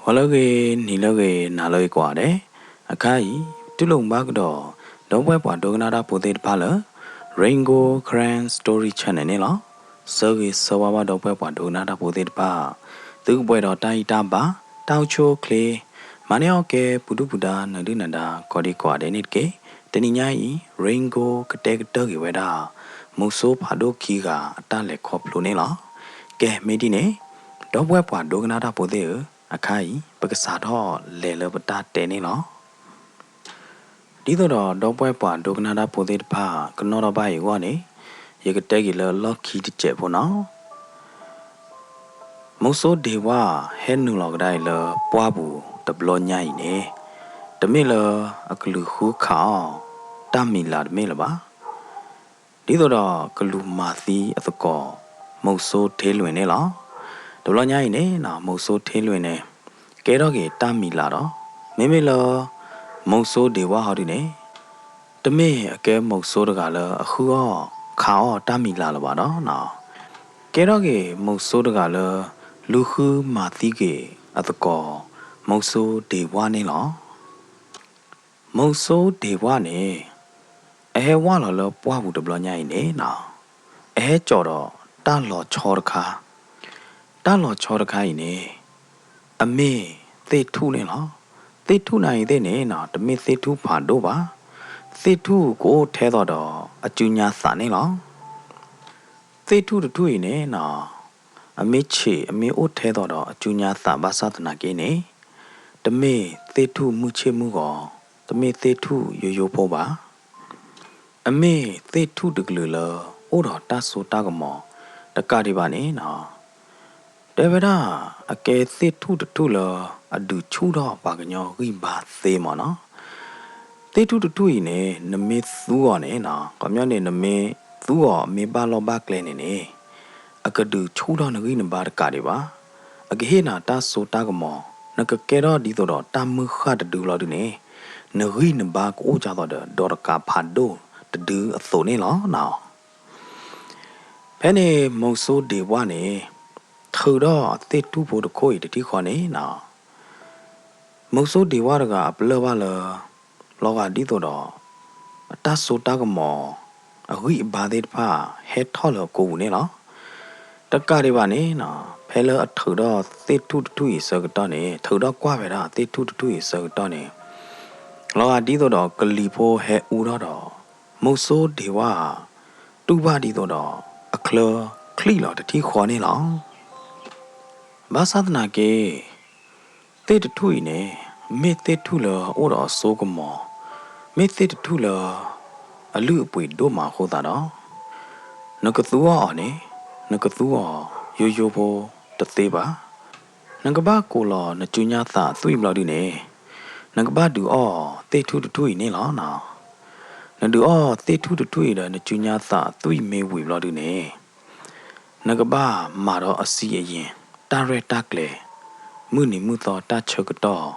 Hologe niloge naloy kwade akai tulung bagdo dongwe pwa dognada potet pala Rainbow Grand Story Channel နဲ့လောစောကြီးစောဝါတော့ပွဲပွားဒုနာတာပိုသေးတပါသူပွဲတော့တိုင်တာပါတောက်ချိုကလေမနီယောကဲပုဒုပုဒါနဒိနန္ဒာကော်ဒီကွာတဲ့နစ်ကေတနိညာဤ Rainbow ကတဲ့ကတကေဝဲတာမုဆိုးဖာဒိုခီကအတလက်ခေါပလိုနေလောကဲမေဒီနေတော့ပွဲပွားဒုနာတာပိုသေးအခိုင်ပကစားတော့လေလပတာတဲနေလောဒီတော့ပွဲပွားဒုကနာတာပိုသေးတပါကနောတော့ပါရေကွာနေရေကတဲ့ကလလော့ခီတကျဖို့နော်မုဆိုးဒေဝဟဲနူလောကတိုင်းလပွားဘူးတဘလောညိုင်နေတမေလအကလူခုခါတမီလာတမေလပါဒီတော့ကလူမာသီအသကောမုဆိုးသေးလွင်နေလားတဘလောညိုင်နေနော်မုဆိုးသေးလွင်နေကဲတော့ကေတမီလာတော့မေလမုဆိုးဒေဝဟောဒီနေတမေအကဲမုဆိုးတကလအခုရောခါအောတမီလာလပါတော့နော်ကဲတော့ကေမုဆိုးတကလလူခုမာတိကေအတကောမုဆိုးဒေဝနေလောမုဆိုးဒေဝနေအဲဝါလောပွားဘူးတဘလညိုင်နေနော်အဲကြော်တော့တလောချောတခါတလောချောတခါနေအမေသေထုနေလောသေထုနိုင်တဲ့နေနော်တမေသေထုဖာတော့ပါသေထုကိုထဲတော့အကျူညာစာနေလောသေထုတူနေနော်အမေချေအမေအိုထဲတော့အကျူညာစာဘာသာတနာကိနေတမေသေထုမှုချေမှုကောတမေသေထုရိုဖို့ပါအမေသေထုတကလူလောအိုတော့တဆိုတာကမောတကတိပါနေနော်တေဝဒအကဲသေထုတူလောအဒူချူတော့ပါကညောခိဘာသေးမောနော်သေထုတူနေနမေသူောနေနော်ကမျောနေနမေသူောမေပါလောဘကလဲနေအကဒူချူတော့နဂိနဘာတကတိပါအကဟေနာတဆိုတာကမောနကကဲတော့ဒီတော့တမခတ်တူလောဒီနေနဂိနဘာကိုကြတော့ဒေါ်ကဖာဒိုတဒူအစိုးနေလောနော်ဖဲနေမုံဆိုးဒေဝနေထူတော့တေတူဖို့တခိုးတတိခေါ်နေနော်မုံဆိုးဒေဝရကအပလဘလလောကဒီတော့တဆိုတာကမောအဟိဘာဒေဖာဟဲထော်လကိုဘူးနေလောတကရီပါနေနော်ဖဲလအထူတော့သေထုတူရစကတော့နေထူတော့ကွာပဲတာသေထုတူရစကတော့နေလောကဒီတော့ကလီဖိုဟဲဦးတော့မုဆိုးဒေဝတူပါဒီတော့အခလခလီလောတတိခေါ်နေလောဘာသာတနာကေသေတူရနေမေသေထုလောအိုတော့ဆိုကမောမေသေထုလောအလူအပွေတို့မှာဟောတာတော့နကသူအောနေနကသူအောရိုဖို့တသေးပါနကဘာကိုလောနကျညာသာသွိမလို့ဒီနေနကဘာဒူအောသေထုတူနေလောနော်နဒူအောသေထုတူရနကျညာသာသွိမေဝီလို့ဒီနေနကဘာမာတော့အစီအရင်တာရတက်လေမှုနိမှုတော်တချကတော့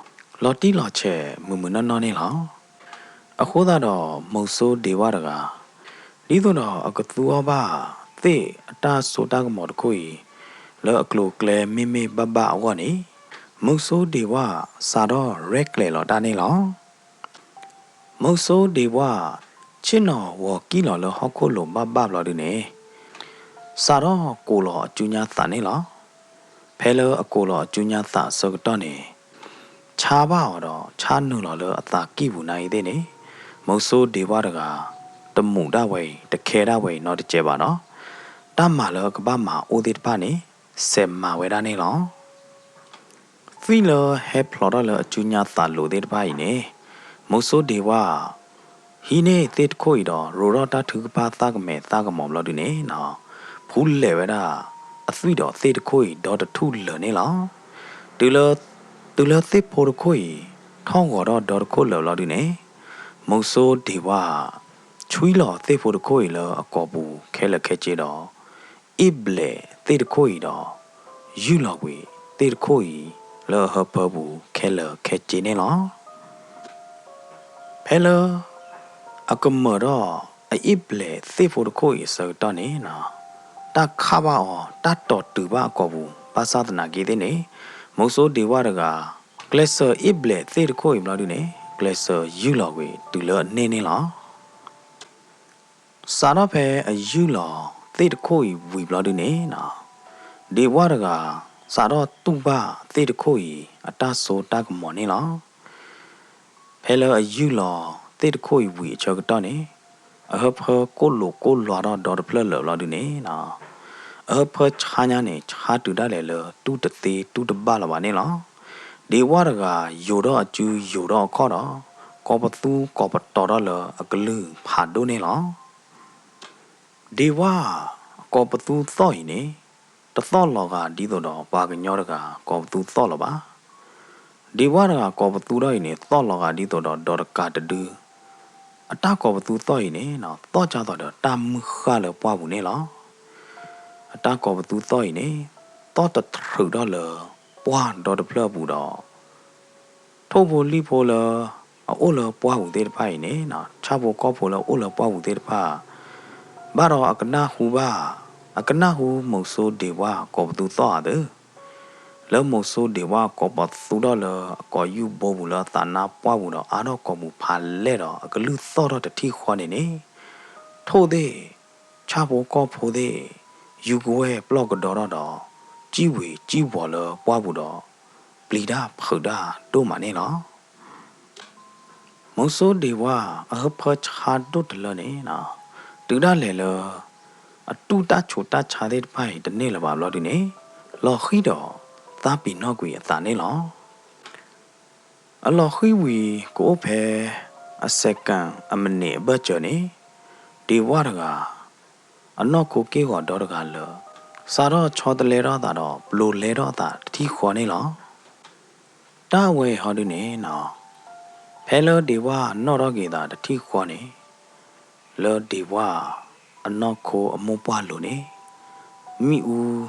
လော်တီလော်ချေမူမနော်နေလောအခုတော့မုံဆိုးဒေဝရကဒီတော့အကသူအဘသေအတာဆိုတာကမော်တခွေလောအကလိုကလဲမေမေဘဘဝနေမုံဆိုးဒေဝစာတော့ရက်လေလော်တာနေလောမုံဆိုးဒေဝချင်းတော်ဝကီလော်လောဟောက်ခိုလိုဘဘလော်ဒီနေစာတော့ကိုလော်အကျူညာသာနေလောဖဲလောအကိုလော်အကျူညာသာစကတော့နေချာပါတော့ချာနုလော်လောအသာကိဘူးနိုင်သေးနေမုံဆိုးဒေဝရကတမှုတဝဲတခဲတဝဲတော့တကြပါနော်တမလောကပမာအိုဒီတပါနေဆေမာဝဲတာနေလောဖီလောဟဲဖလော်လောအချူညာသာလိုတဲ့တပါနေမုံဆိုးဒေဝဟီနေတေတခွိတော့ရိုတော့တထုကပါသကမဲသကမောမလို့ဒီနေနော်ဖူးလေဝဲတာအသီတော့တေတခွိတော့တထုလနေလောတူလောသေဖို့တခွိထောင်းတော့ဒေါ်ခုလောလို့ဒီနေမုံဆိုးဒေဝချွီလောသေဖို့တခွိလောအကောဘူးခဲလက်ခဲချေတော့အိဘလေသေတခွိတော့ယူလောဝေသေတခွိလောဟပဘူးခဲလက်ခဲချေနေလောဖဲလောအကမတော့အိဘလေသေဖို့တခွိစတော့နေနော်တခါပါအောတတော်တူပါအကောဘူးပါသဒနာကြီးတဲ့နေမုံဆိုးဒေဝရက ကလစ်ဆာအစ်ဘလက်သေတခိုဘလာဒူနေကလစ်ဆာယူလောကွေတူလနေနေလားစာတော့ဖဲအယူလောသေတခိုဝီဘလာဒူနေနော်ဒီဝါရကစာတော့တူပါသေတခိုအတဆိုတကမော်နေလားဖဲလအယူလောသေတခိုဝီအချောကတော့နေအဟဖကိုလိုကိုလွာတော့ဒေါ်ဖလလောလာဒူနေနော်အဟဖချာညာနေချာတူဒါလေလတူတသေးတူတပါလာပါနေလားဒီဝါရကယူတော့အကျူယူတော့ခေါ်တော့ကောပသူကောပတော်တော့လအကလူဖာဒိုနေလားဒီဝါကောပသူသောရင်နေတသောလောကဒီတော့ပါကညောတကကောပသူသောလောပါဒီဝါရကကောပသူတော့ရင်နေသောလောကဒီတော့ဒေါ်ကတတူအတကောပသူသောရင်နေနော်သောကြတော့တာမခလပွားဘူးနေလားအတကောပသူသောရင်နေသောတထရတော့လပွားတော့တဖလဘူးတော့ထိုးဖို့လိဖို့လအိုလပွားဘူးတဲ့ဖိုင်နေနော်ချဖို့ကောဖို့လအိုလပွားဘူးတဲ့ဖာဘာတော့အကနာဟူပါအကနာဟူမုံဆိုးဒေဝကောပသူသောတဲ့လောမုံဆိုးဒေဝကောပသူတော့လကောယူဘောဘူးလားတာနာပွားဘူးတော့အာတော့ကောမူဖာလဲတော့အကလူသောတော့တတိခေါ်နေနေထိုးတဲ့ချဖို့ကောဖို့တဲ့ယူကွဲပလော့ကတော်တော့ကြီးဝေကြီးပေါ်လပွားဘူးတော့ပလီဒါဖဒါတို့မနေနော်မုံဆိုးဒေဝအဟဖချာတို့တလနေနော်တူဒါလေလအတူတချိုတချာတဲ့ဖိုင်တနေ့လပါလို့ဒီနေလော်ခီတော့သပီနော်ကွေအတာနေလောအလော်ခီဝီကိုဖဲအစက္ကန်အမနေဘတ်ချနေဒီဝါရကအနော့ကိုကေကောတော့တကလောစာတော့ချောတလေတော့တာတော့ဘလိုလဲတော့တာတီခေါ်နေလောတဝဲဟောဒီနေနော်ဖဲလောဒီဝါနော့တော့ကေတာတီခေါ်နေလောဒီဝါအနော့ကိုအမုံပွားလို့နေမိဦး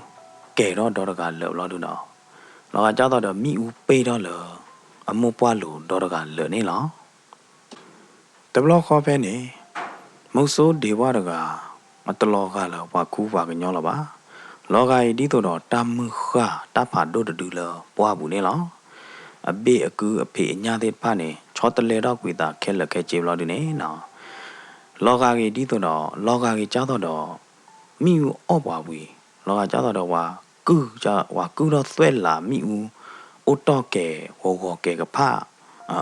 ကဲတော့တော့တကလောလောတို့နော်လောကကြောက်တော့မိဦးပေးတော့လောအမုံပွားလို့တော့တကလောနေလောတဘလောခေါ်ဖဲနေမုတ်ဆိုးဒီဝါတကအတလောကလောပါကူပါကညောလပါလောကဤဒီတော့တာမှုခတာဖာဒိုတူလပွားဘူးနေလောအဘေအကူအဖေအညာတဲ့ဖာနေချောတလေတော့ကွေတာခဲလက်ခဲကျေဘလောဒီနေနော်လောကကြီးဒီတော့လောကကြီးကြောက်တော့မိဦးအော့ပွားဘူးလောကကြောက်တော့ဝါကူကြဝါကူတော့သွဲလာမိဦးအိုတော့ကဲဝေါ်ကဲကဖ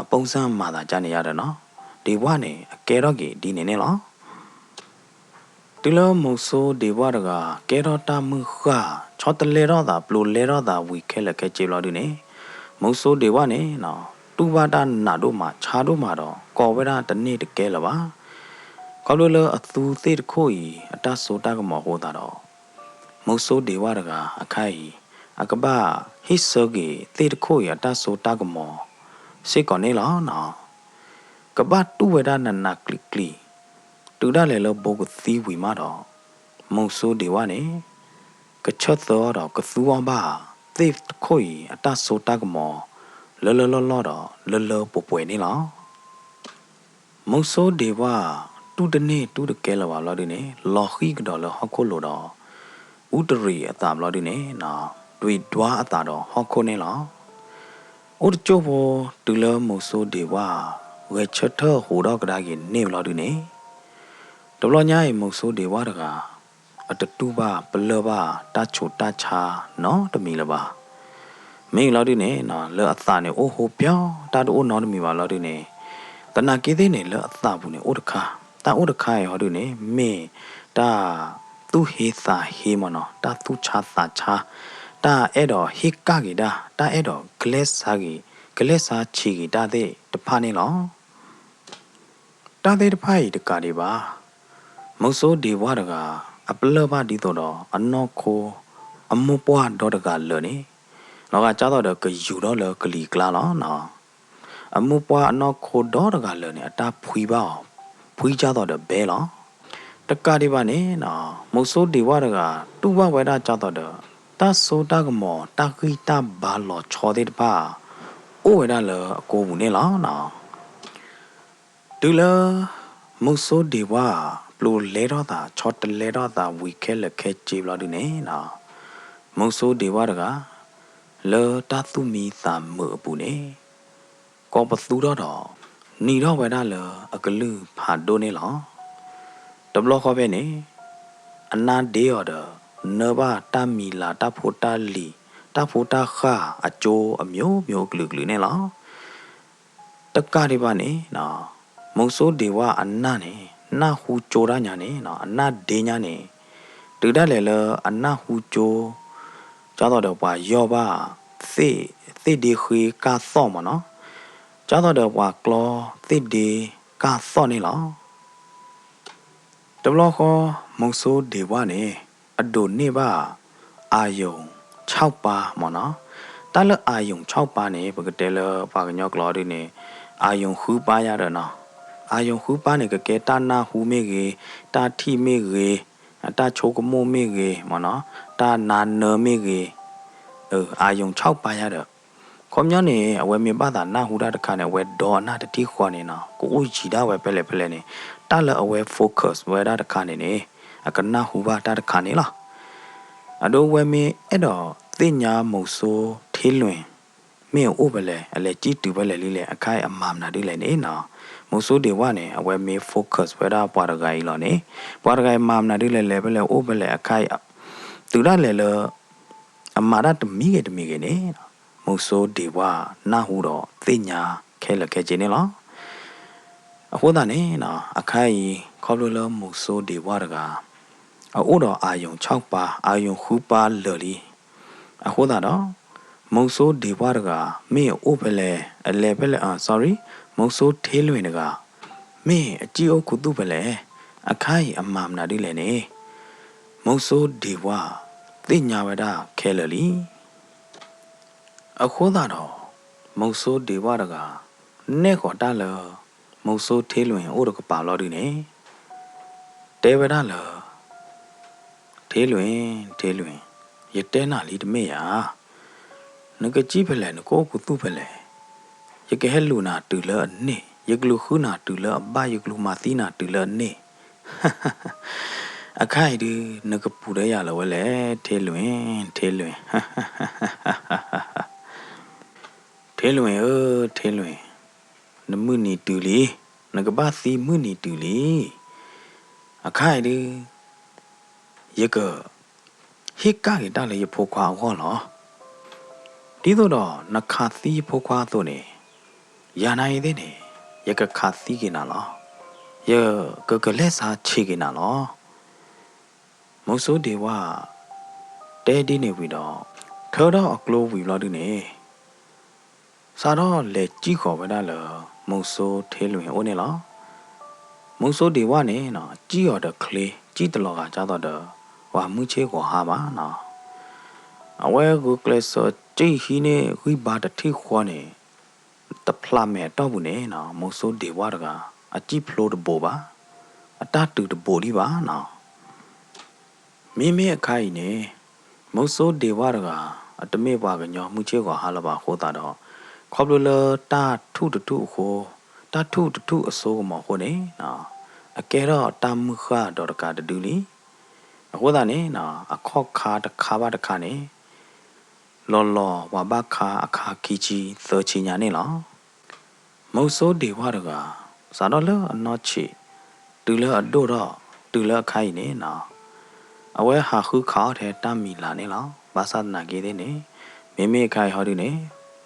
ပုံစံမာတာကြနေရတယ်နော်ဒီဘွားနေအကဲတော့ကြီးဒီနေနေလောဒီလိုမုတ်ဆိုးဒီဘွားတကကဲတော့တာမှုခချောတလေတော့တာဘလိုလေတော့တာဝီခဲလက်ခဲကျေလို့ဒီနေမုတ်ဆိုးဒီဘွားနေနော်တူပါတာနာတို့မှာခြားတို့မှာတော့ကော်ဝဲတာတနေ့တကဲလပါကောလို့လအသူသေးတခို့ဤအတဆိုတာကမောဟောတာတော့မုတ်ဆိုးဒီဘွားတကအခိုင်အကဘာဟိဆောဂီသေးတခို့ဤအတဆိုတာကမောစေကောနေလောနော်ကဘာတူဝဲတာနနာကလီကလီတူဒါလေလောဘောကသီဝီမာတော့မုံဆိုးဒီဝါနေကချတ်တော်တော့ကသူဝဘာသေခွေအတဆိုတာကမောလောတော့လောပပွေနေလားမုံဆိုးဒီဝါတူတနေတူတကဲလောပါလောဒီနေလော်ခီကတော့လောဟခုလို့တော့ဥတရီအတာလောဒီနေနော်တွေဒွားအတာတော့ဟခုနေလားဥတချို့ဘောတူလောမုံဆိုးဒီဝါဝဲချတ်ထဟိုတော့ကဒါကြီးနေလောဒီနေတဘလညာရေမုတ်ဆိုးဒေဝတကအတတူပါပလပါတချိုတချာနော်တမီလပါမင်းလောက်ဒီနေနော်လောအသနေအိုဟိုပြောင်းတာတို့နော်တမီပါလောက်ဒီနေတနာကေးသေးနေလောအသဘူးနေအိုတခါတာအိုတခါရဟောဒီနေမင်းတာသူဟေသာဟေမနော်တာသူချာသာချာတာအဲ့တော့ဟေကကြီးတာတာအဲ့တော့ဂလက်စာကြီးဂလက်စာချီကြီးတာတဲ့တဖာနေလောတာတဲ့တဖာကြီးတကားဒီပါမုတ်ဆိုးဒီဝါတကအပလဘဒီတော့အနောခိုအမပွားတော့တကလောနေလောကကြတော့ကယူတော့လကလီကလာလောနော်အမပွားအနောခိုတော့တကလောနေအတာဖွီပါဖွီကြတော့ဘဲလောတကဒီပါနေနော်မုတ်ဆိုးဒီဝါတကတူဘဝဲတာကြတော့တဆိုတာကမောတခိတဘာလောချောတဲ့တပါအိုဝဲတာလအကိုဘူးနေလောနော်ဒူလမုတ်ဆိုးဒီဝါပလိုလဲတော့တာချောတလဲတော့တာဝီခဲလက်ခဲကြေးဘလာဒီနေနော်မုံဆိုးဒေဝတက လေတာသူမီသာမေပူနေကောပသူတော့နီတော့ဝဲတာလေအကလူဖာဒိုနေလောတဘလခေါ်ပဲနေအနာဒေယော်ဒနဘာတာမီလာတာဖိုတာလီတာဖိုတာခါအချိုအမျိုးမျိုးဂလူဂလူနေလောတက္ကရီပါနေနော်မုံဆိုးဒေဝအနာနေနာဟူချိုရညာနေနော်အနာဒေညာနေတူတလေလအနာဟူချိုကျတော့ပွာယောပါသေဒီခွေကာသော့မနော်ကျတော့ပွာကလောသေဒီကာသော့နေလောတဘလခေါ်မုံဆိုးဒေဝနေအဒိုနေပါအာယုံ6ပါမနော်တလအာယုံ6ပါနေပကတဲလပါကညောကလော်ဒီနေအာယုံခူပါရတော့နော်အာယုံခူပါနေကကဲတာနာဟူမေကြီးတာထီမေကြီးတာချိုကမိုမေကြီးမနော်တာနာနမေကြီးအာယုံ6ပါရတော့ခေါမျောနေအဝဲမြေပါတာနာဟူတာတခါနေဝဲဒေါ်နာတတိခွာနေနော်ကိုဦးကြည်တာဝဲပလဲပလဲနေတလအဝဲ focus ဝဲတာတခါနေနေအကနာဟူပါတာတခါနေလားအဒိုဝဲမင်းအဲ့တော့သိညာမုတ်ဆိုးထေးလွင်မင်းဥပလဲအလဲကြည်တူပလဲလေးလေအခိုင်အမမနာဒီလေနေနော်မုတ်ဆိုးတွေဝနေအဝဲမင်း focus ဝဲတာပွားတကိုင်လောနေပွားတကိုင်မမနာဒီလေလေပလဲဥပလဲအခိုင်သူရလေလအမာရတမီးကနေမုတ်ဆိုးတွေဝနာဟူတော့သိညာခဲလခဲချင်းနေလောအခုဒါနေနော်အခိုင်ခေါ်လို့လမုတ်ဆိုးတွေဝတကာအိုးတော်အာယုံ6ပါအာယုံခူပါလော်လီအခုဒါတော့မုံဆိုးဒေဘွားတကမင်းအိုးဖလဲအလဲဖလဲsorry မုံဆိုးသေးလွင်တကမင်းအကြည့်အုပ်ကုတုဖလဲအခိုင်အမမနာဒီလဲနေမုံဆိုးဒေဘွားသိညာဝဒခဲလလီအခုဒါတော့မုံဆိုးဒေဘွားတကနဲ့ခေါ်တလမုံဆိုးသေးလွင်အိုးတကပါလော်ဒီနေတဲဝဒလထေးလွင်ရတဲနာလီတမေယာနကကြည့်ဖလဲနကိုကုတုဖလဲရကဟဲလူနာတူလနေရကလူခုနာတူလအဘရကလူမာသီနာတူလနေအခိုင်ဒီနကပူရရလဝလဲထေးလွင်ထေးလွင်နမှုနီတူလီနကဘာသီမှုနီတူလီအခိုင်ဒီရကဟိကာရီတာလေဖိုခွာဟောလောဒီတော့နခါသီဖိုခွာတို့နေယာနိုင်သေးနေရကခါသီကနာလောရကလက်စာချေကနာလောမုဆိုးဒေဝတဲဒီနေပြီတော့ထော်တော့အကလိုဝီလောဒီနေစာတော့လေကြည့်ခေါ်ပါလားမုဆိုးသေးလွင်အိုးနေလောမုဆိုးဒေဝနေနော်ကြည့်ရတဲ့ကလေးကြည့်တလောကကြတော့ဝါမှုချေကိုဟာပါနော်အဝဲကိုကလစ်ဆိုကြည့်ဟီနေဝိဘာတထိခွာနေတဖလာမဲတော့ဘူးနေနော်မုဆိုးဒေဝတကအကြည့်ဖလို့တဘောပါအတတူတဘောဒီပါနော်မိမိအခိုင်နေမုဆိုးဒေဝတကအတမေပါကညောမှုချေကိုဟာလပါခိုးတာတော့ခေါပလလတာထုတူခိုတာထုတူအစိုးမခိုးနေနော်အကဲတော့တာမှုခါတော့တကတူလီအခုဒါနေနော်အခော့ခါတခါပါတခါနေလောဝါဘခါအခါကီချီသောချီညာနေလောမုတ်ဆိုးဒေဝရကစားတော့လအနောချီတူလအဒိုတော့တူလခိုင်နေနော်အဝဲဟာခုခါတဲ့တမီလာနေလောဘာသာနာကြီးတဲ့နေမိမိခိုင်ဟောဒီနေ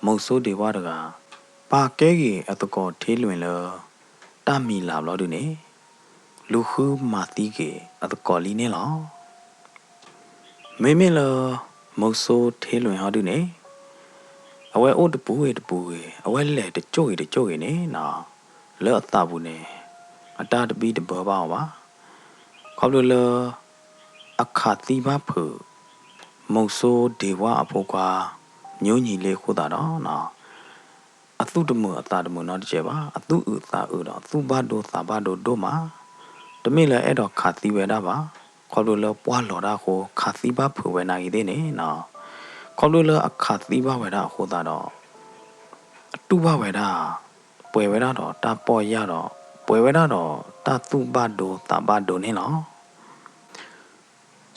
မုတ်ဆိုးဒေဝရကပါကဲကြီးအတကောထေးလွင်လတမီလာလို့ဒီနေလူခုမာတီကေအတကောလီနေလောမေလမုတ်ဆိုးသေးလွင်ဟောဒီနေအဝဲအိုးတပူအဝဲလဲတကြို့ရနေနော်လောအတာဘူးနေအတာတပီးတဘောပါပါခေါပလအခါတိဘဖုမုတ်ဆိုးဒေဝအဖို့ကွာညိုညီလေးခိုးတာတော့နော်အတုတမအတာတမနော်တကြပါအတုဥသာဥတော့သူဘဒိုသာဘဒိုတို့မှာတမိလဲအဲ့တော့ခါတိဝဲတာပါခေါ်လို့လပွားလော်တာကိုခါသီးပါဖွယ်ဝဲနာကြီးသေးနေနော်ခေါ်လို့လအခါသီးပါဝဲတာဟိုတာတော့အတူပါဝဲတာပွယ်ဝဲတာတော့တာပေါ်ရတော့ပွယ်ဝဲတာတော့တာသူဘဒိုတာဘဒိုနေနော်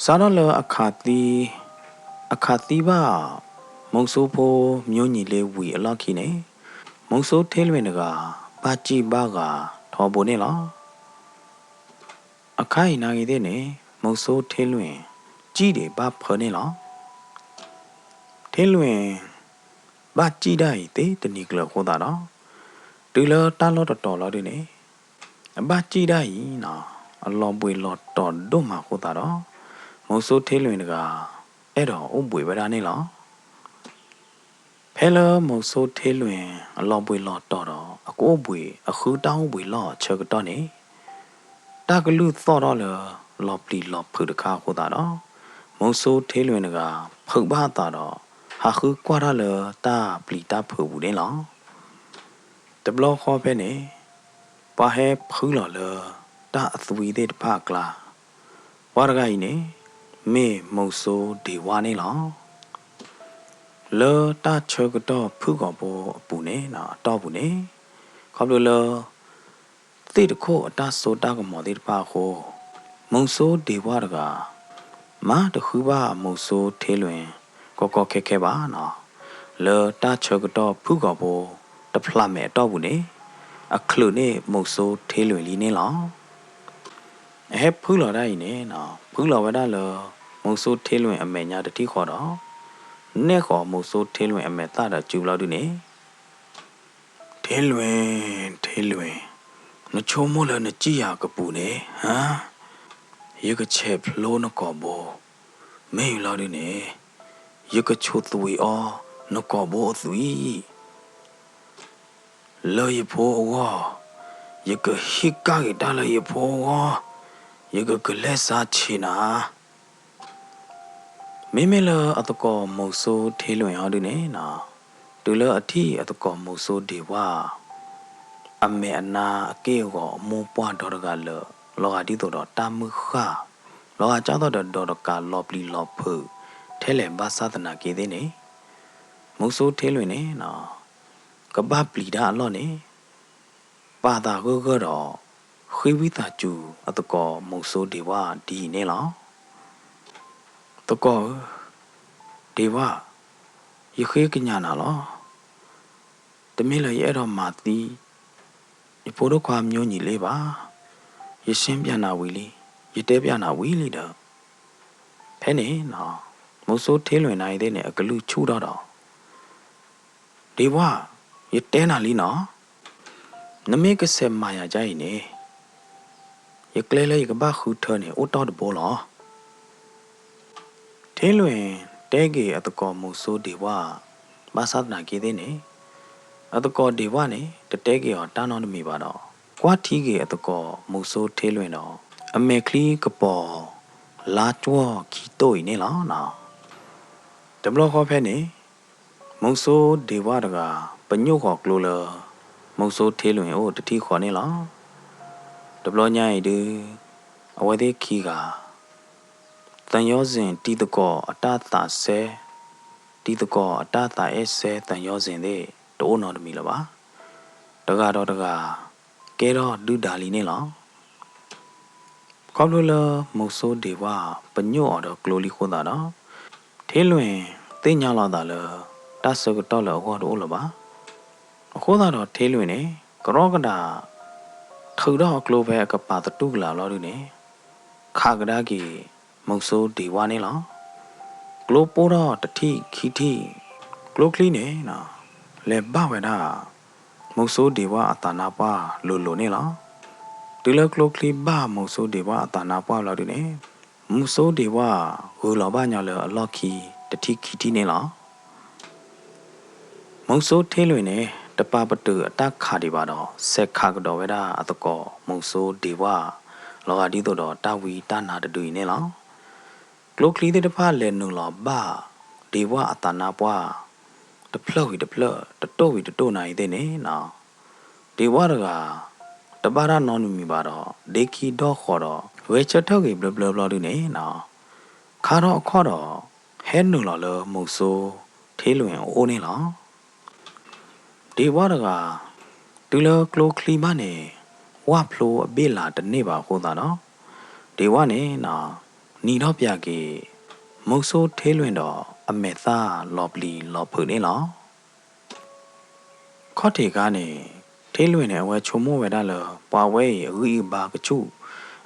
စားတော့လအခါသီးပါမ မုံဆိုးဖို့မျိုးညီလေးဝီအလောက်ခိနေမုံဆိုးထဲလွင်တကပါကြည့်ပါကထော်ပေါ်နေလားအခိုင်နာကြီးတဲ့နေမုံဆိုးထဲလွင်ကြည့်တယ်ဘာဖော်နေလားထဲလွင်ဘာကြည့်ได้တဲ့တနီကလခေါ်တာတော့တူလတာလောတော်လော်ဒီနေဘာကြည့်ได้နော်အလောပွေလော်တော်တို့မှာခေါ်တာတော့မုံဆိုးထဲလွင်တကအဲ့တော့ဥပွေဝရနေလားဖဲလမုံဆိုးထဲလွင်အလောပွေလော်တော်တော့အကိုပွေအခုတောင်းပွေလော်ချက်တော့နေတကလူသော်တော့လော်ပလီလော်ဖုတခါခေါ်တာတော့မုံဆိုးထဲလွင်တကဖုတ်ဘာတာတော့ဟာခုကွာရလတာပလီတာဖုဘူးနေလားတဘလခေါ်ဖဲနေပါဟဲဖူးလော်လတာအသွေးတဲ့ဖကလာဝါရဂိုင်းနေမေမုံဆိုးဒီဝါနေလားလောတာချေကတော့ဖုကောပေါ်အပူနေနော်တော့ဘူးနေခေါပလိုလောတိတခိုအတာဆိုတာကမော်တဲ့ဖခိုမုံဆိုးဒီဝါရကမာတခုပါမုံဆိုးထဲလွင်ကောခဲပါနော်လောတာချေကတော့ဖုကောပေါ်တဖလာမဲ့တော့ဘူးနေအခလုနေမုံဆိုးထဲလွင်လီနေလားဖူးလော်တိုင်းနေနော်ဖူးလော်ဝဒလောမုံဆိုးထဲလွင်အမေညာတတိခေါ်တော့နဲ့ခေါ်မုံဆိုးထဲလွင်အမေတာတော့ကျူလောက်ဒီနေထဲလွင်နချိုးမို့လနကြည့်ရကပူနေဟမ်ရကချက်ဖလိုးနကောဘောမေးလောက်ဒီနေရကချိုသွေအောနကောဘောသွီလောရဖိုးဝါရကဟိကာကတာလရဖိုးဝါရကကလက်စားချီနာမေမေလအတကောမုံဆိုးထေးလွင်ဟောဒီနေနော်တူလအထီအတကောမုံဆိုးဒီဝါအမေအနာအကေကိုမူပွားတော်ကလောကတိတော်တာမှုခလောကကြောက်တော်ကလောပလီလောဖုထဲလေဘာသာသနာကေသေးနေမုံဆိုးထေးလွင်နေနော်ကဘာပလီဒါအလော့နေပါတာကိုကတော့ခွေးဝိတာကျူအတကောမုံဆိုးဒီဝါဒီနေလားတကောဒီဝါရခေကညာနာလောတမီလရဲ့တော့မာတီဒီပိုတော့ခွာမျိုးညီလေးပါရရှင်းပြန်နာဝီလီရတဲပြန်နာဝီလီတော့ဖဲနေနော်မုံဆိုးထေးလွင်နိုင်တဲ့နဲ့အကလူချူတော့ဒီဝါရတဲနာလီနော်နမေကဆက်မာယာကြိုင်နေရကလေးလေးကဘာခုထနေအိုတော်တဘောလောထဲလွင်တဲကေအတကောမုံဆိုးဒီဝါဘာသာနာကေတဲ့နေအတကောဒီဝါနေတတဲကေောတာနောနမီပါတော့ကွာထီကေအတကောမုံဆိုးထဲလွင်တော့အမေခလီကပေါ်လာတွားခီတိုနေလားနော်တဘလခေါ်ဖဲနေမုံဆိုးဒီဝါတကပညုတ်ခေါ်ကလိုလမုံဆိုးထဲလွင်အိုတတိခေါ်နေလားတဘလညိုင်ဒီအဝဲသေးခီကတန်ရောစဉ်တီတကောအတတာဆဲတီတကောအတတာအဲဆဲတန်ရောစဉ်တဲ့တိုးနော်တမီလပါတကတော့ကဲတော့ဒူဒါလီနေလောခေါပလိုလမုံဆိုးဒီဝါပညို့တော့ကလိုလီခိုးတာတော့ထဲလွင်သိညာလာတာလတဆကတော့လောဟောတော့လပါအခုတော့ထဲလွင်နေကရောကတာထူတော့ကလိုပဲကပါတတုကလာလောဒီနေခါကဒါကြီးမုံဆိုးဒီဝါနေလောကလိုပိုးတော့တတိခီတီကလိုကလီနေနော်လေဘဝဒမုံဆိုးဒီဝါအတနာပါလိုနေလောဒီလကလိုကလီဘာမုံဆိုးဒီဝါအတနာပါလောဒီနေမုံဆိုးဒီဝါဟူလောဘာညာလအလော့ခီတတိခီတီနေလောမုံဆိုးထဲလွင်နေတပပတူအတက်ခါဒီပါတော့ဆက်ခါကတော့ဝဲတာအတကောမုံဆိုးဒီဝါလောကဒီတော့တာဝီတာနာတူနေလောကလိုကလီတဲ့တဖလဲနူလောဘာဒီဝါအတနာပွားတဖလော့တတိုးဝီတတိုးနိုင်တဲ့နေနော်ဒီဝါကတပါရနော်နူမီပါတော့ဒေကီတော့ခေါ်တော့ဝဲချက်ထောက်ကြီးဘလဘလဒီနေနော်ခါတော့ခေါ်တော့ဟဲနူလောမုံဆိုးထေးလွင်အိုးနေလောဒီဝါကတူလကလိုကလီမနေဝါဖလိုအဘေးလာတနေ့ပါဟိုတာနော်ဒီဝါနေနော်နီတော့ပြကေမ မုတ်ဆိုးထေးလွင်တော့အမေသားလော်ပလီလော်ဖုန်နေလောခေါတေကနေထေးလွင်နဲ့အဝဲချုံမိုးဝဲတာလပွာဝဲအဝီဘာကချု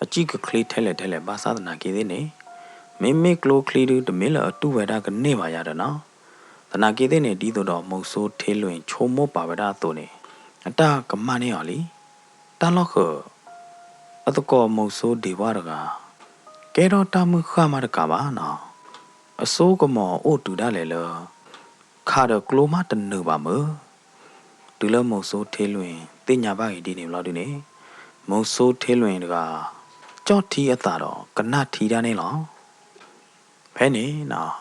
အကြည့်ကကလေးထဲလဲဘာသာနာကေသေးနေမေမေကလိုကလီဒူတမီလအတူဝဲတာကနေပါရတော့နော်တနာကေသေးနေဒီတော့မုတ်ဆိုးထေးလွင်ချုံမိုးပါဝဲတာတို့နေအတာကမနေရလီတန်လောက်ခအတကောမုတ်ဆိုးဒီဝါရကကဲတော့တမှုခမရကပါနော်အစိုးကမောအိုတူဒါလေလခါတော့ကလိုမတနုပါမဒူလမုတ်ဆိုးထေးလွင်တင်ညာပါကြီးဒီနေလောက်ဒီနေမုတ်ဆိုးထေးလွင်တကကြော့ထီအတာတော့ကနထီတာနေလောဖဲနေနော်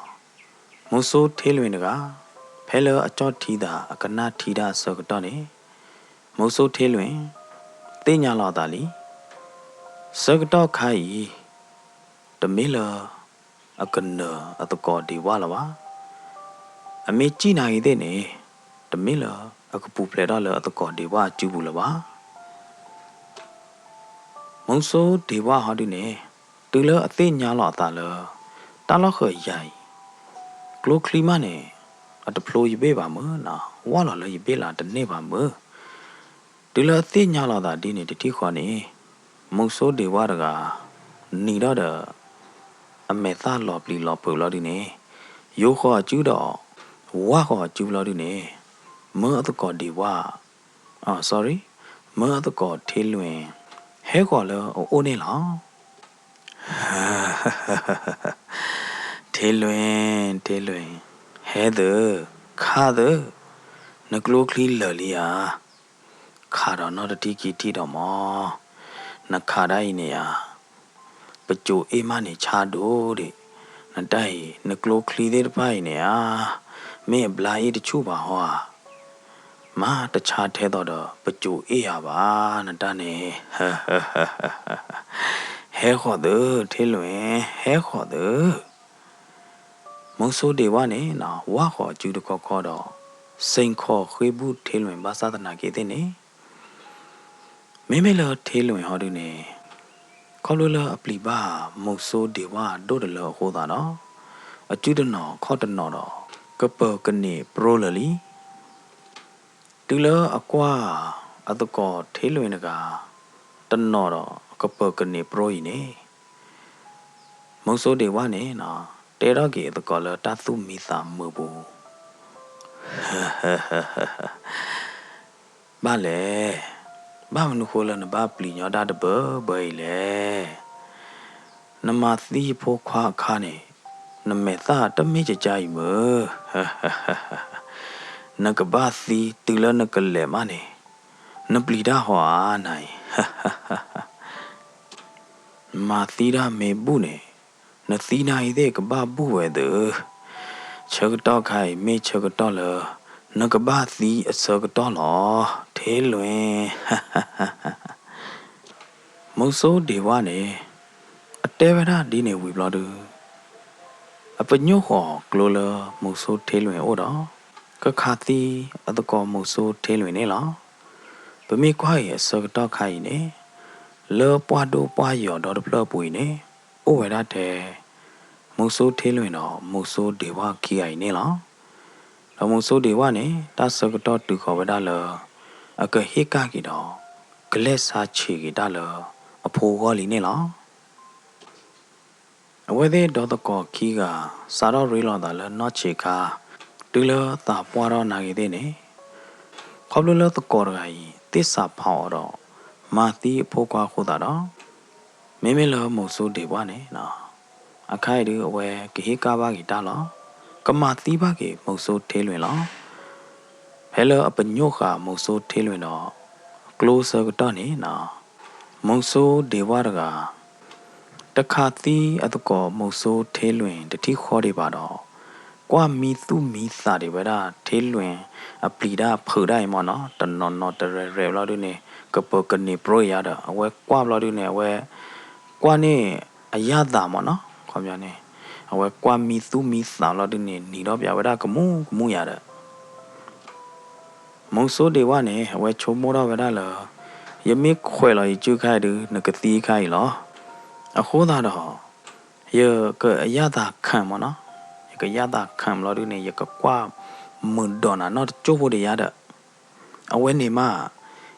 မုတ်ဆိုးထေးလွင်တကဖဲလအကြော့ထီတာအကနထီတာဆောကတော့နေမုတ်ဆိုးထေးလွင်တင်ညာလောက်တာလီဆောကတော့ခိုင်တမီလအကနအတကောဒီဝါလာပါအမေကြည့်နိုင်တဲ့နေတမီလအကပူပလက်တော့လအတကောဒီဝါကျူဘူးလပါမုံဆိုးဒီဝါဟာဒီနေတူလအသိညာလောက်တာလတာလောက်ခရိုင်ကလိုကလီမနေအတဖလိုရပေးပါမနော်ဝါလာလရပေးလာတနေ့ပါမတူလအသိညာလောက်တာဒီနေတတိခွာနေမုံဆိုးဒီဝါတကနီတော့အမေသားလော်ပလီလော်ပူလော်ဒီနေရိုးခေါ်ကျူးတော့ဝါခေါ်ကျူးလော်ဒီနေမေအတကောဒီဝါsorry မေအတကောထေးလွင်ဟဲခေါ်လောအိုးနေလောထေးလွင်ဟဲဒခါဒနကလိုကလီလလီယာခါတော့နော်တတိကီတီတော့မောနခါတိုင်းနေယာပကြိုအေးမနေချာဒိုတဲ့နတိုင်နကလိုကလီတဲ့ဖိုင်နေယာမင်းဘလာရီတချို့ပါဟောမာတခြားထဲတော့ပကြိုအေးရပါနတနေဟဲခေါ်တဲ့ထေလွင်ဟဲခေါ်တဲ့မုံဆိုးဒေဝနဲ့နော်ဝါခေါ်ကျူတခေါ်တော့စိန်ခေါ်ခွေးဘူးထေလွင်ဘာသာတနာကေတဲ့နေမင်းမလထေလွင်ဟောဒီနေခေါ်လို့လအပလီပါမုတ်ဆိုးဒေဝဒို့တလဟောတာနော်အကျူတနော်ခေါ်တနော်တော့ကပကနေပရိုလလီတူလအကွာအတကောထေးလွင်ကတနော်တော့ကပကနေပရိုဤနေမုတ်ဆိုးဒေဝနဲ့နော်တဲတော့ကေတကောလတသုမီသာမဘူးဘာလဲဘာမနုခိုလနဘာပလီညောတာတဘဘဲလေနမသီဖိုခွာခါနေနမေသာတမေကြကြိုင်မနကဘာစီတူလနကလေမနေနပလီဒါဟွာနိုင်မာသီရာမေဘူးနေနသီနိုင်တဲ့ကဘာဘူးဝဲတဲ့ချက်တော့ခိုင်မေချက်တော့လနကဘာစီအစကတော့လောထေးလွင်မုတ်ဆိုးဒေဝနေအတဲဝရဒီနေဝီဘလာဒူအပညိုဟောကလိုလမုတ်ဆိုးထေးလွင်ဩတော့ကခါတီအတကောမုတ်ဆိုးထေးလွင်နေလားဗမေခွာရဲ့စကတော့ခိုင်နေလောပွားတို့ပွားရော်တော့ဖလပွေနေဩဝရတဲ့မုတ်ဆိုးထေးလွင်တော့မုတ်ဆိုးဒေဝခီအိုင်နေလားအမုဆိုးဒေဝနဲ့တဆကတော့တူခေါ်ဝဒါလအကဟိကကီတော့ဂလက်စာချီကီဒါလအဖိုးဟောလီနေလားအဝဲသေးတော့တကောခီကစာတော့ရီလောဒါလနော့ချီကာတူလတာပွားတော့နာကြီးတဲ့နေခေါပလလတကောရကြီးတစ္ဆာဖောင်းတော့မာတီအဖိုးကွာခိုးတာတော့မင်းမလမုဆိုးဒေဝနဲ့နော်အခိုင်ဒီအဝဲဂဟိကဘာကီဒါလောကမာသီးပါကေမုတ်ဆိုးထေးလွင်လောဖဲလအပညိုခါမုတ်ဆိုးထေးလွင်တော့ကလိုဆာကတော့နေနော်မုတ်ဆိုးဒေဝရကတခါသီးအတကောမုတ်ဆိုးထေးလွင်တတိခေါ်တွေပါတော့ကွာမီသူမီစာတွေပဲဒါထေးလွင်အပလီဒါဖူတိုင်းမနော်တနော်နော်တရရလာတို့နေကပကနေပရိုရတာအဝဲကွာဘလာတို့နေအဝဲကွာနေအရသာမနော်ခေါ်ပြနေအဝဲကွာမီသူမီစာလာတဲ့နေတော့ပြဝဒကမူရတဲ့မုံဆိုးဒေဝနဲ့အဝဲချုံမောတော့ဝဒလာယမိခွဲလာကျုခိုင်ဒနကတိခိုင်လောအခုသာတော့ဟ giờ cái giá ta kham mà nó cái giá ta kham lo đi này giờ cái qua mượn đòn nó chỗ vô để giá đó ở bên này mà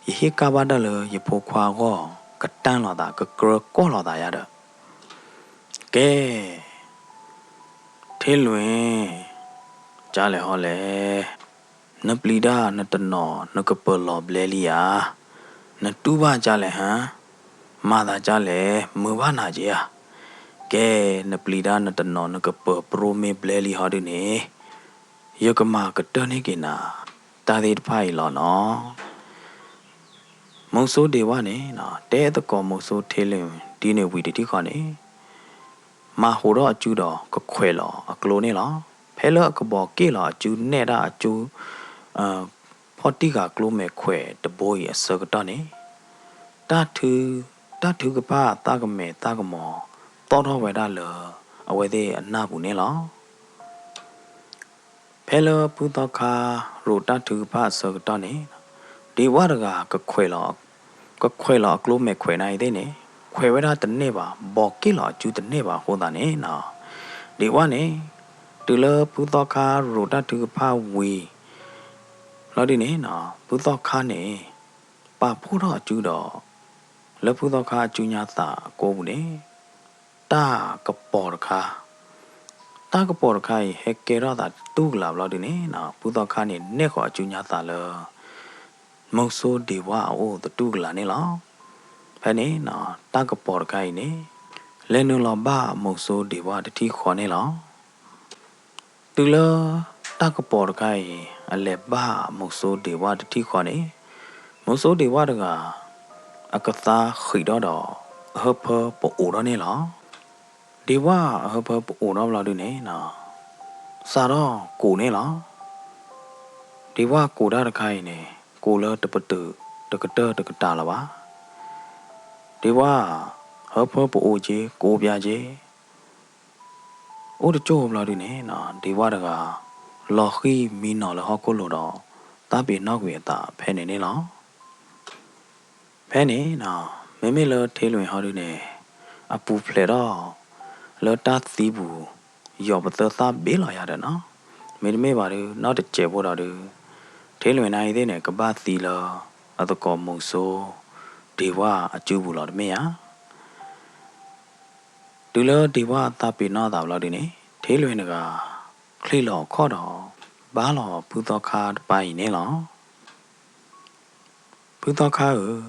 hi cá ba đó là giờ phố qua go cái tan lo ta cái cờ có lo ta giá đó cái thế luôn trả lại họ lẽ nó bli đa nó tân nọ nó cái bờ lò ble lia nó tu ba trả lại hả mà ta trả lại mưa ba na chứ à cái nó bli đa nó tân nọ nó cái bờ pro me ble li họ đi nè giờ cái mà cái tên này kì na ta đi phải lo nó một số điều á nè nó để tất cả một số thế lên đi nè vị trí khó nè mà hồ đó chú đó có khỏe lọ ở cái lô này lọ phải lỡ cái bỏ kia lọ chú nè đã chú phật đi cả cái lô mẹ khỏe tập bôi ở sơ cái đó nè ta thứ cái ba ta cái mẹ ta cái mò to đó vậy đã lỡ ở vậy thì anh na bù nè lọ phải lỡ bù tao kha rồi ta thứ cái ba sơ cái đó nè đi qua được cái khỏe lọ cái lô mẹ khỏe này thế nè khỏe vậy đã tính nè bà bỏ kia lọ chú tính nè bà hồ ta nè nào đi qua nè từ lỡ bù tao kha rồi ta thứ cái ba quỳ lo đi nè nào bù tao kha nè bà phú đó chú đó lỡ bù tao kha chú nhà ta cô bù nè ta cái bỏ kha hết cái đó ta tu làm lo đi nè nào bù tao kha nè nè khỏi chú nhà ta lỡ một số điều qua ô tu là nè lo phải nè nào ta cái bỏ kha nè lên nữa là ba một số điều qua để thi khó nè lo từ lỡ ta cái bỏ kha lẽ ba một số điều qua để thi khó nè một số điều qua được à cái ta khởi đó hợp bộ ủ đó nè lo điều qua hợp bộ ủ đó là được nè nào sao đó cụ nè lo điều qua cụ đó là khai nè cụ lỡ tập tự tập cái ta là ba điều qua hợp bộ ủ chứ cụ bia chứ ô được chỗ là được nè nào điều qua được lo khi mi nó là họ có lỗ đó ta bị nó về ta phải nè lo phải nè nào mấy lỡ thế luôn họ được nè à bù phê đó lỡ ta tí bù giờ bắt đầu ta biết là ya đó nó mấy bà được nó được chế bộ đó được thế luôn này thế này các bà tí là à tôi có một số đi qua à chú bù là mấy á từ lỡ đi qua ta bị nó tạo là đi nè thế luôn này cả khi lọ khó đó bá lọ bù tao kha bài nè lọ bù tao kha ở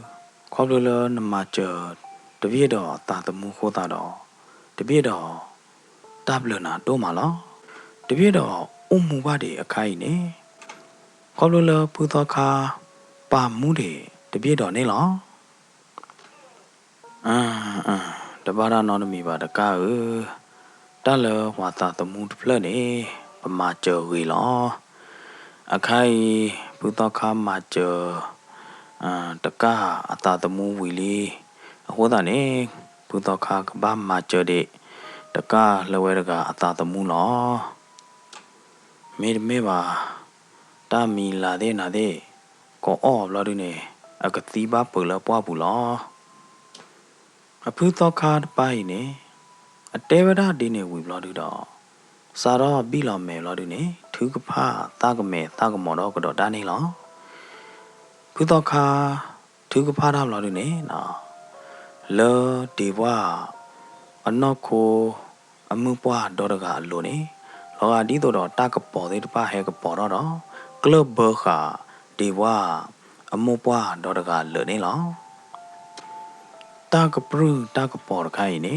khó lỡ nằm mà chờ để biết đó ta tụi mua khô ta đó để biết đó ta bự nà đô mà lo để biết đó mua ba để khai nè khó lỡ bù tao kha ba mua để biết đó nè lo để ba ra nó mi ba để ca ta lỡ hòa ta tụi mua plơ nè mà chờ gửi lo khai bù tao kha mà chờ tất cả ta tụi mua gửi li hồ ta nè bù tao kha ba mà chờ để tất cả là vậy cả ta tụi mua lo mấy bà ta mi là thế nào thế có ốp lo đi nè à cái tí ba bự là qua bự lo à phứ to khá bay nè à té vào đó đi nè quỳ lo đi đó sau đó bị lo mẹ lo đi nè thứ cái pha ta cái mẹ ta cái mỏ đó cái đó đa nè lo phứ to khá thứ cái pha đó lo đi nè nào lơ đi qua anh nó cô anh mua qua đó được cả luôn nè lo đi đó ta cái bỏ đấy ba hay cái bỏ đó club bơ khả đi qua mua qua đó được cả lửa nè lo ta cái bự ta cái bỏ cái nè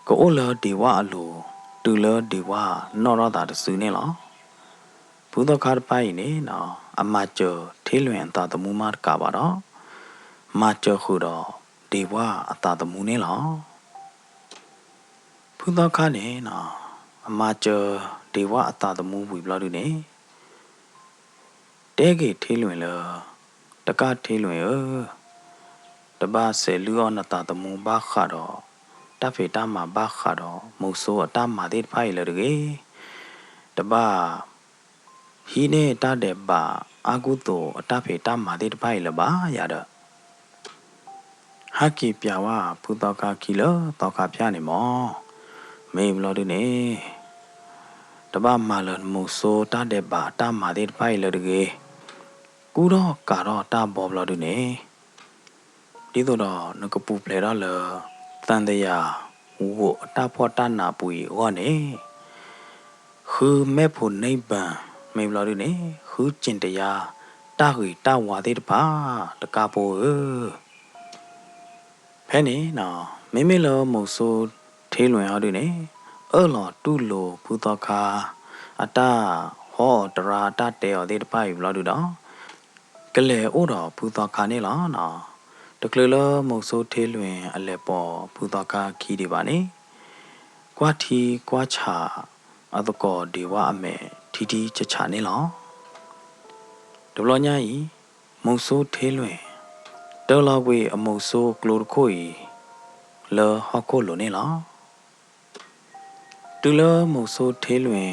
cái ô lơ đi qua lù từ lơ đi qua nó đó ta được xử nè lo bữa đó khá bay nè nó mà chờ thế luyện ta tụi mua mát cả bà đó mà chờ khu đó đi qua ta tụi mua nè lo bữa đó khá nè nó mà chờ đi qua ta tụi mua bụi lo đi nè để cái thế luyện là tất cả thế luyện ta ba sẽ lưu on ta tụi mua ba khá đó ta phải ta mà ba khá đó một số ta mà thế phải là được cái ta ba hi nè ta đẹp bà agu to ta phải ta mà thế phải là ba ya đó ဟာကီပြဝဖူတော့ကကီလောတော့ကပြနေမောမေဘလို့ဒီနေတပမာလမုဆိုတတဲ့ပါတမာတဲ့ပိုင်လတကေကူတော့ကတော့တဘောဘလို့ဒီနေဒီတော့နကပူပလေတော့လတန်တရာဝတဖောတနာပူဟောနေခឺမဲဖို့နေပန်မေဘလို့ဒီနေခឺကျင်တရားတဟွေတဝါတဲ့ပါတကပိုဖဲနေနော်မေမေလောမုဆိုထေးလွင်ဟောဒီနေအော်လောတူလိုဖူတော့ခါအတာဟောတရာတတဲော်တဲ့ပိုင်ဘလို့ဒီတော့ကလေအိုတော်ဖူတော့ခါနေလောနော်တကလလမုဆိုထေးလွင်အလဲပေါ်ဖူတော့ခါခီဒီပါနေကွာတီကွာချာအတကောဒီဝအမေထီထီချချနေလောဒဘလညာဤမုဆိုထေးလွင်တောလဝေအမုဆိုကလိုခိုဤလောဟကိုလိုနေလောတူလမုဆိုထေးလွင်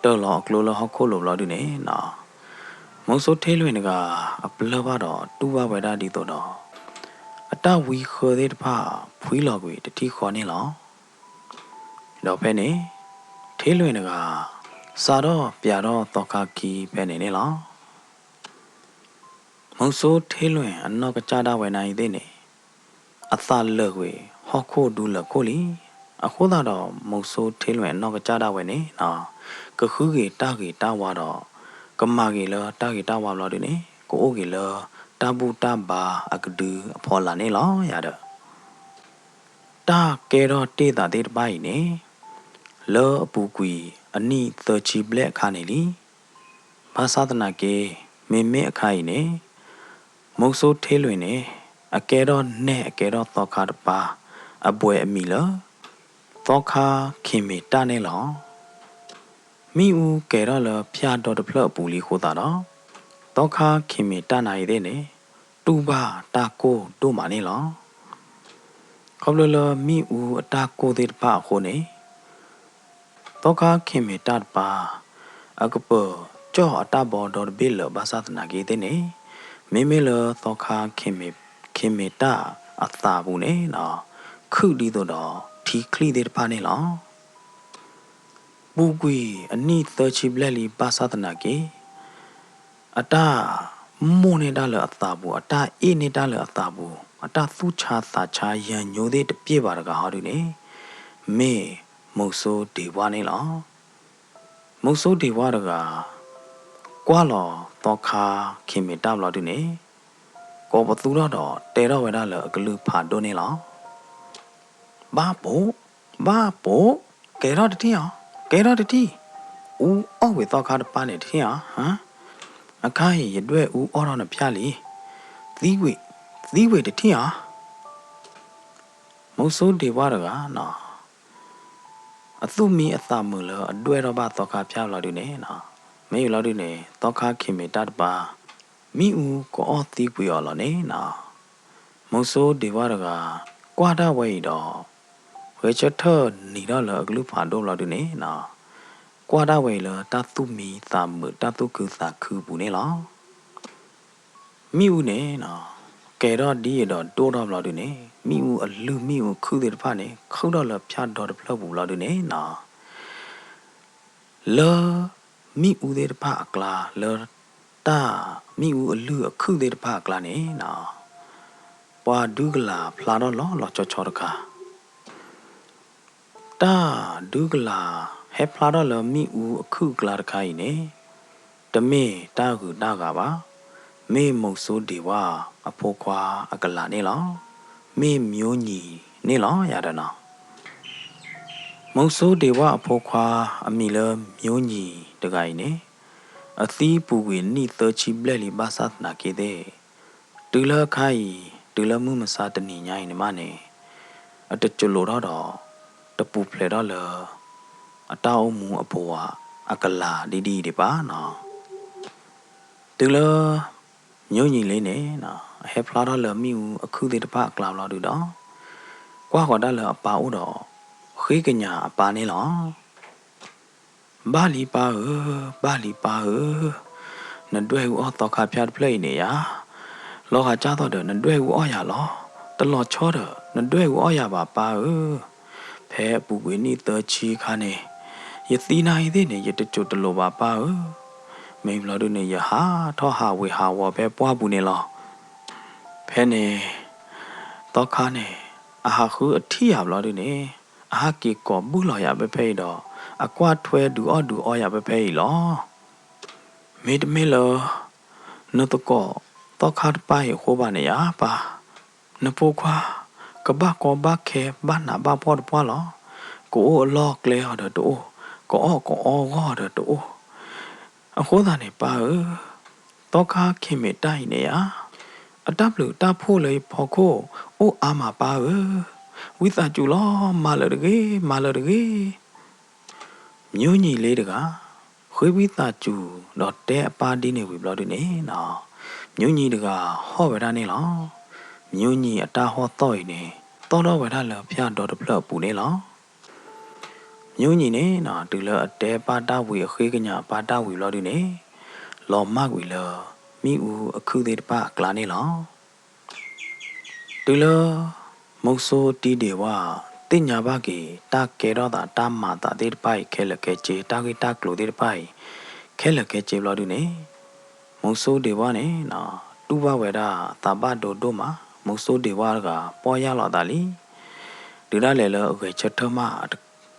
တောလကလိုလဟကိုလိုဘလဒုနေနော်မုဆိုထေးလွင်ကအပလဘတော့တူဘဝဒဒီတော့အတဝီခေါ်တဲ့တဖဖွီးလော်ကွေတတိခေါ်နေလောတော့ဖဲနေထေးလွင်ကစာတော့ပြတော့တော့ကကီဖဲနေနေလောမုဆိုထေးလွင်အနောက်ကကြတာဝယ်နိုင်သေးနေအသလကွေဟောခိုဒူလကိုလီအခုသာတော့မုဆိုထေးလွင်အနောက်ကကြတာဝယ်နေနော်ကခုကေတာဝါတော့ကမာကေလတာကေတာဝါဘလို့ဒီနေကိုအိုကေလတာဘူတာဘာအကဒူအဖော်လာနေလောရတော့တာကေတော့တေးတာတေးတပိုင်နေလောအပူကွီအနိသချီဘလက်ခါနေလီဘာသာတနာကေမေမေအခိုင်နေမုဆိုထေးလွင်နေအကဲတော့နဲ့အကဲတော့သောခါတပါအပွဲအမီလသောခါခင်မီတာနေလောမိဦးကဲတော့လဖျားတော်တဖလပူလီခိုတာတော့သောခါခင်မီတာနိုင်တဲ့နေတူပါတာကိုတို့မနေလောခေါပလလမိဦးအတာကိုတဲ့ပါခိုနေသောခါခင်မီတာပါအကပကြောအတာဘော်တော်ဘီလဘာသာတနာကြီးတဲ့နေမေမေလသောခါခင်မီတာအသာဘူးနေနော်ခုဒီတော့ထီခလီတဲ့ပါနေလောဘူကွေအနိသချီဘလက်လီဘာသာတနာကြီးအတာမိုနေတာလအသာဘူးအတာအေးနေတာလအသာဘူးအတာသူချာသာချာရန်ညိုသေးတပြည့်ပါတကဟာဒီနေမေမုဆိုဒေဝနေလောမုဆိုဒေဝတကကွာလောတော့ခါခင်မီတာဘလို့ဒီနေကောပသူတော့တဲတော့ဝဲတာလအကလူဖာဒိုနေလောဘာပိုကဲတော့တတိယကဲတော့တတိဦးအော့ဝေတော့ခါတပါနေတတိယဟမ်အခိုင်ရတွဲဦးအော်တော့နဖျားလီသီးဝေတတိယမုဆိုးဒေဝရကနော်အသုမီအသမူလအတွဲတော့ဘာတော့ခါဖျားလို့ဒီနေနော်မေယူလို့ဒီနေတော့ခါခင်မီတတ်ပါမိဦးကိုအော်သီးကွေော်လို့နေနော်မုဆိုးဒေဝရကကွာဒဝဲတော့ဝေချထနီတော့လအကလူဖာတော့လို့ဒီနေနော်ကွာဒဝဲလတသုမီသမတသုကုသခုဘူးနေလောမိဦးနေနော်ကဲတော့ဒီရတော့တိုးတော့လို့ဒီနေမိဦးအလူမိဦးခုတဲ့တဖာနေခုတော့လဖြတ်တော့တဖလောက်ဘူးလို့ဒီနေနော်လောမိဦးတဲ့တဖာအကလာလောတာမိဦးအလူအခုတဲ့တဖာကလာနေနော်ပွာဒုကလာဖလာတော့လောချောတခါတာဒုကလာဟဲဖလာတော့လမိဦးအခုကလာတခါကြီးနေတမေတာကူတာကပါမေမုတ်ဆိုးဒီဝအဖိုးခွာအကလာနေလောမေမျိုးညီနေလောရတဲ့နော်မုတ်ဆိုးဒီဝအဖိုးခွာအမိလမျိုးညီတကိုင်နေအသီးပူဝေနိသချီဘလက်လီဘာသာနာကေတဲ့တူလခိုင်တူလမှုမစားတနီညိုင်းနေမနေအတကျလိုတော့တပူဖလေတော့လအတောက်မှုအပေါ်အကလာဒီပါနော်တူလညို့ညီလေးနေနော်ဟဲဖလာတော့လမိဦးအခုသေးတပကလာလို့တူတော့ကွာခေါ်တော့လအပါဦးတော့ခေကညာအပါနေလောဘာလီပါနတွဲဦးအော်တော့ခါဖြတ်ပလိနေရလောကကြတော့နတွဲဦးအော်ရလောတ lot chorder, no do oya ba Pay Bugwini the Chicane. Yathina idin, yet the Chotaloba ba. May Lodune Yaha, Toha, we have a Pebwabunilla. Penny Tokane, Ahaku a tea of Lodune, Ahaki ko Buloya be paid or a quad 12 do oya be pay law. Made Miller, no to go, Tokat by Hobanea ba. Napokwa. Ba ko ba ke ba na ba po lo ko lo kle ho de do ko go de do a ho da ne ba to ka khin me tai ne ya a ta plu ta pho le pho ko o a ma ba wi ta ju lo ma le de nyu ni le de ga khoi wi ta ju do te pa di ne wi blo de ne na nyu ni de ga ho ba da ne lo nyu ni a ta ho to ne Todo vedala pia do the plug punela. Nuni na tula a de pada we a higanya pada we lodine. Law magwilla, me u a cuded pa glanela. Tula moso di dewa, tinya bagi, ta keroda tamata did pai, kella keche, tagi taklo did pai, kella keche lodine. Moso dewane na tuba veda tabado doma, moso dewarga, poya lodali. Dira lele ke chatama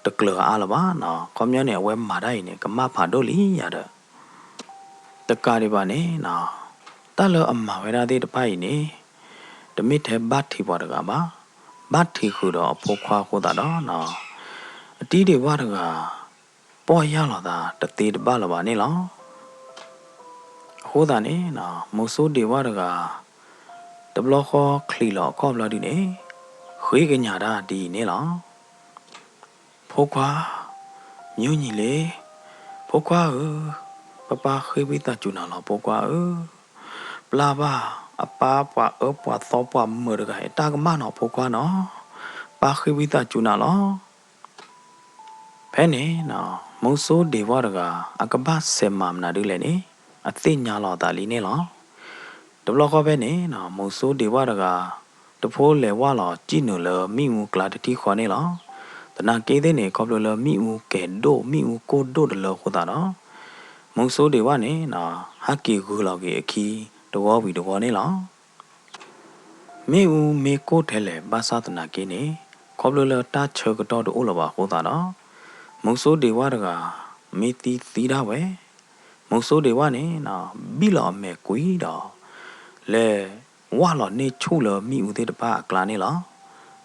tekle alaba na komnya ne we madai ne kama phadoli yada takari ba ne na talo amma wera de pai ne demit he bathi ba daga ba bathi khu do phokwa ko da do na ati de ba daga po ya la da tati de ba la ba ne la ho da ne na moso de ba daga de blo kho khli lo kho blo di ne khwe ke nya da di ne la Pokwa, Muni le, Pokwa, Papa Hibita Junala Pokwa, Blaba, a papa upwa thopa murga, Tagmano Pokwa no, Pahibita Junala Penny no, Muso de Varga, Akabas semam naduleni, a thin yala dalinela. The block of any no, Muso de Varga, the pole walla, Ginula, Mimu Gladity Honela. The Nakede ne cobble me u ke do me u ko do the lo hodana. Moso de one na haki gulagi a key, the war with the one la. Me u me ko tele basat nakene, cobble touch her dot all over hodana. Moso de warga, me ti thida we. Moso de one na bila me quida. Le walla ne chula me u de pa glanela.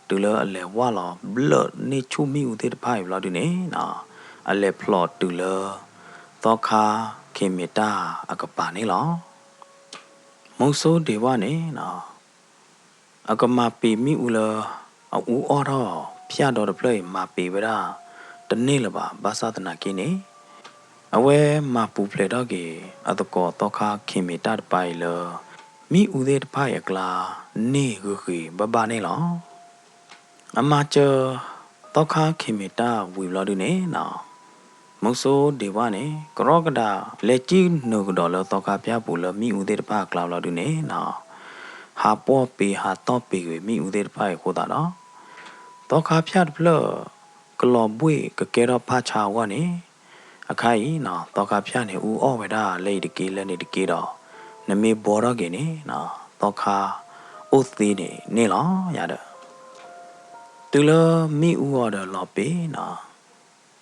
Tula le walla blood ne chu mi u de pai la du ne na a le plot tula toka kemeta akapa ne la moso de wa ne na akama pe mi u la a u ora phya do de play ma pe bra de ne la ba basatana ke ne awe ma pu ple do ke atko toka kemeta de pai la mi u de pai akla ne gu ki ba ne la Amateur Toka Kimita we lodune now. Moso de one, Grogada, Lechi no dollar Toka Piapula, me uded pa cloud lodune now. Ha poppy ha toppy with me uded pie hodana. Toka Piat blur, Globwe, Kakera Pacha one, a kai na Toka Piane u oveda lady kill and it kiddo. Name boragene na Toka Uthine, Nila yada. Tula mi u order lobby na.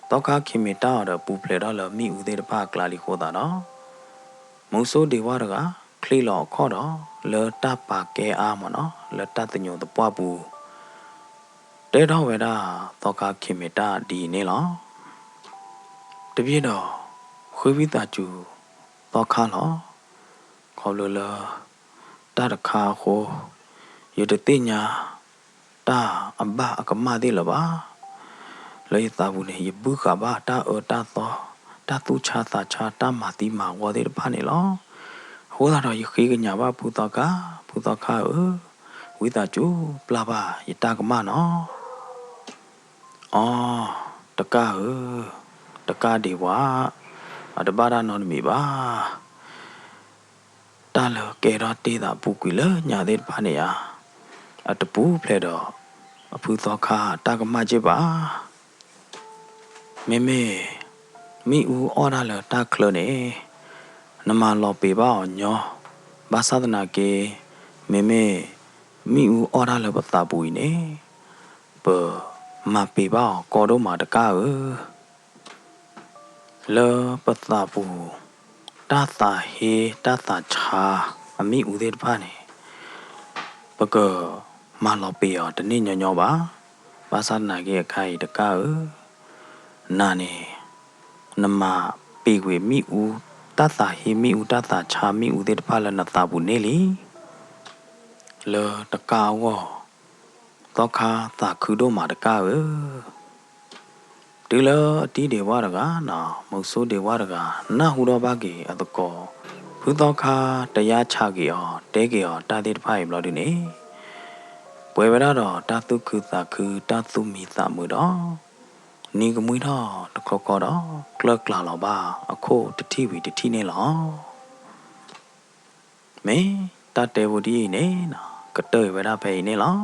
Toka kimita the pupleda la mi u de park lali hodana. Muso de warga, clilo coda, le tapa ke amona, le tatinho the papu. Dead oveda, toka kimita di nela. The viedo, huivita ju, toka lo, colula, tataka ho, yetinya. Ta amba akamadi la ba le ta bu ne ye bu ka ba ta tho ta tu cha ta ma ti ma wa de pa ne lo ho da ro ye khi ka nya ba pu ta ka wi ta chu bla ba ye ta ka ma no ta ka de wa a da ba da no mi ba ta le ke ra te da pu ki le nya de pa ne ya အတပူဖလဲတော့အဖူသောခါတာကမကြည့်ပါမေမေမိဦးအော်ဒါလတာကလနေနမလောပေပါညောဘာသာဒနာကေမေမေမိဦးအော်ဒါလပတာပူနေပမပေပါကောတော့မာတကားလောပတာပူတာတာဟေတာတာချာအမိဦးသေးတပါနေပကမလောပေရတနေ့ညညောပါဘာသာဒနာကေခိုင်တကားနာနေနမပေဝေမိဦးတတဟိမိဦးတတချာမိဦးတေတဖလနတဘူးနေလီလောတကာဝတောခါတာခုတို့မာတကာဒီလောအတီးတွေဝါရကနော်မုတ်ဆိုးတွေဝါရကနာဟူတော်ဘာကေအတကောဘုသောခါတရားချကေအောတဲကေအောတာတေတဖိုင်ဘလောဒီနေပွဲဝရတော့တာတုခုတာခုတာတုမီတာမှုတော့နီကမွေးတော့တခေါကောတော့ကလကလာတော့ပါအခုတတိဝီတတိနေလောမေတတဲဝဒီနေနော်ကတဲဝရဖေနေလော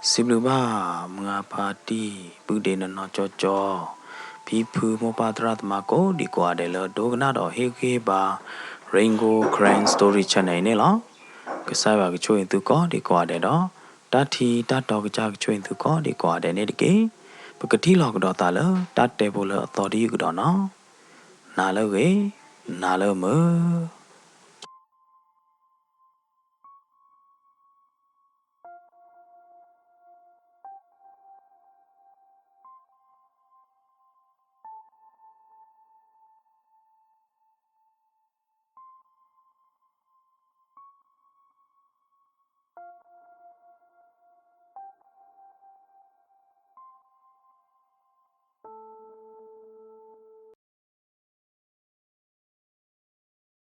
စိဘလူပါမငါပါတီပုဒေနနောကြောကြောဖီဖူမောပါတရတ်မကိုဒီကွာတယ်လဒိုကနာတော့ဟေခေပါ Rainbow Grand Story Channel နေလောကစားပါကချိုရင်သူကောဒီကွာတယ်တော့တတီတတော်ကကြကချိုရင်သူကောဒီကွာတယ်နေတကေပကတိလောက်တော့တာလတတ်တယ်ဘို့လအတော်ဒီကတော့နော်နာလို့ကေနာလို့မ